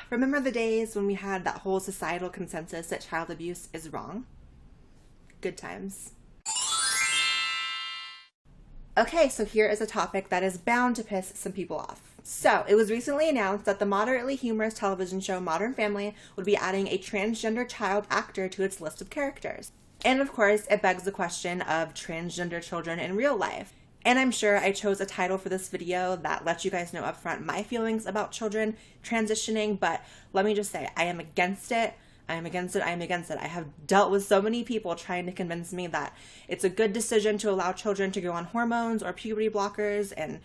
Remember the days when we had that whole societal consensus that child abuse is wrong? Good times. Okay, so here is a topic that is bound to piss some people off. So, it was recently announced that the moderately humorous television show Modern Family would be adding a transgender child actor to its list of characters. And of course, it begs the question of transgender children in real life. And I'm sure I chose a title for this video that lets you guys know upfront my feelings about children transitioning, but let me just say, I am against it. I am against it. I am against it. I have dealt with so many people trying to convince me that it's a good decision to allow children to go on hormones or puberty blockers and,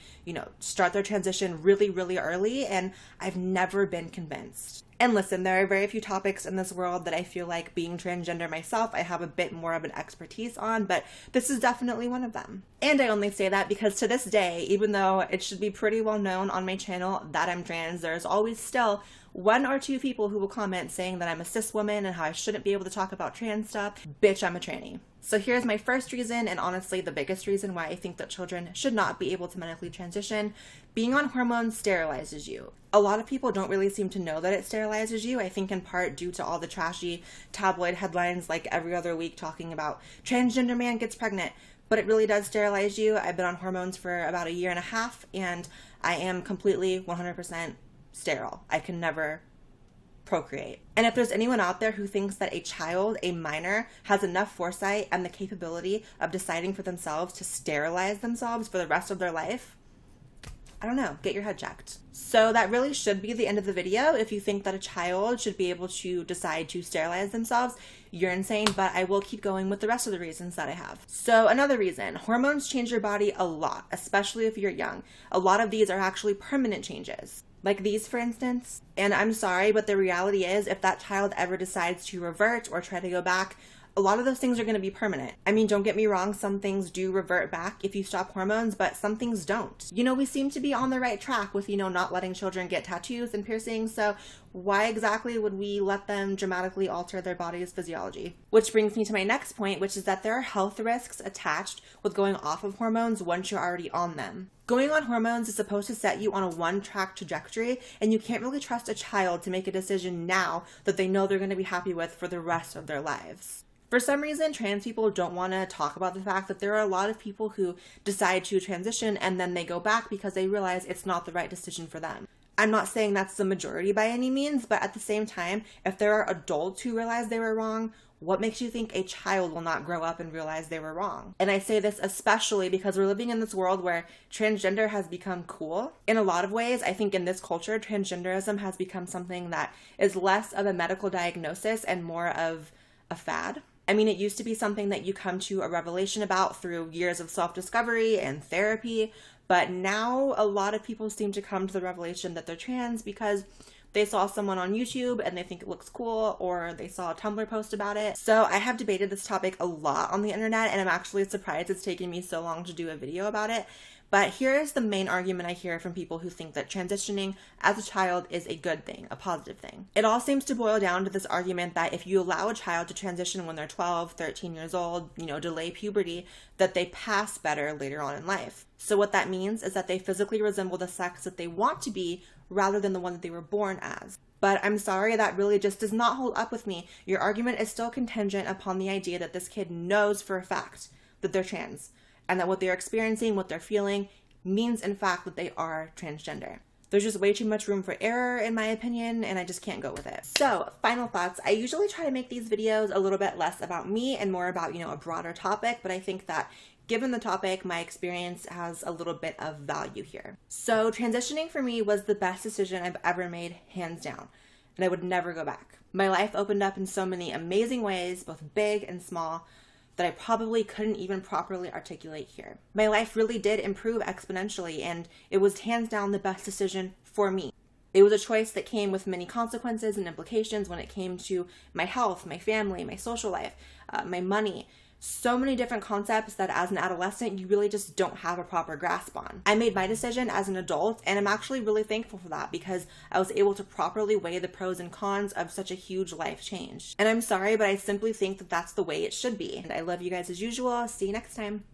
start their transition really, really early. And I've never been convinced. And listen, there are very few topics in this world that I feel like, being transgender myself, I have a bit more of an expertise on, but this is definitely one of them. And I only say that because to this day, even though it should be pretty well known on my channel that I'm trans, there's always still one or two people who will comment saying that I'm a cis woman and how I shouldn't be able to talk about trans stuff. Bitch, I'm a tranny. So here's my first reason, and honestly the biggest reason why I think that children should not be able to medically transition. Being on hormones sterilizes you. A lot of people don't really seem to know that it sterilizes you, I think in part due to all the trashy tabloid headlines like every other week talking about transgender man gets pregnant, but it really does sterilize you. I've been on hormones for about 1.5 years, and I am completely 100% sterile. I can never procreate. And if there's anyone out there who thinks that a child, a minor, has enough foresight and the capability of deciding for themselves to sterilize themselves for the rest of their life, I don't know, get your head checked. So that really should be the end of the video. If you think that a child should be able to decide to sterilize themselves, you're insane, but I will keep going with the rest of the reasons that I have. So another reason, hormones change your body a lot, especially if you're young. A lot of these are actually permanent changes. Like these, for instance. And I'm sorry, but the reality is, if that child ever decides to revert or try to go back, a lot of those things are going to be permanent. I mean, don't get me wrong, some things do revert back if you stop hormones, but some things don't. We seem to be on the right track with, not letting children get tattoos and piercings, so why exactly would we let them dramatically alter their body's physiology? Which brings me to my next point, which is that there are health risks attached with going off of hormones once you're already on them. Going on hormones is supposed to set you on a one-track trajectory, and you can't really trust a child to make a decision now that they know they're going to be happy with for the rest of their lives. For some reason, trans people don't want to talk about the fact that there are a lot of people who decide to transition and then they go back because they realize it's not the right decision for them. I'm not saying that's the majority by any means, but at the same time, if there are adults who realize they were wrong, what makes you think a child will not grow up and realize they were wrong? And I say this especially because we're living in this world where transgender has become cool. In a lot of ways, I think in this culture, transgenderism has become something that is less of a medical diagnosis and more of a fad. I mean, it used to be something that you come to a revelation about through years of self-discovery and therapy, but now a lot of people seem to come to the revelation that they're trans because they saw someone on YouTube and they think it looks cool, or they saw a Tumblr post about it. So I have debated this topic a lot on the internet, and I'm actually surprised it's taken me so long to do a video about it. But here is the main argument I hear from people who think that transitioning as a child is a good thing, a positive thing. It all seems to boil down to this argument that if you allow a child to transition when they're 12, 13 years old, delay puberty, that they pass better later on in life. So what that means is that they physically resemble the sex that they want to be rather than the one that they were born as. But I'm sorry, that really just does not hold up with me. Your argument is still contingent upon the idea that this kid knows for a fact that they're trans, and that what they're experiencing, what they're feeling, means in fact that they are transgender. There's just way too much room for error in my opinion, and I just can't go with it. So, final thoughts. I usually try to make these videos a little bit less about me and more about, a broader topic, but I think that given the topic, my experience has a little bit of value here. So, transitioning for me was the best decision I've ever made, hands down, and I would never go back. My life opened up in so many amazing ways, both big and small, that I probably couldn't even properly articulate here. My life really did improve exponentially, and it was hands down the best decision for me. It was a choice that came with many consequences and implications when it came to my health, my family, my social life, my money. So many different concepts that as an adolescent, you really just don't have a proper grasp on. I made my decision as an adult, and I'm actually really thankful for that because I was able to properly weigh the pros and cons of such a huge life change. And I'm sorry, but I simply think that that's the way it should be. And I love you guys as usual. See you next time.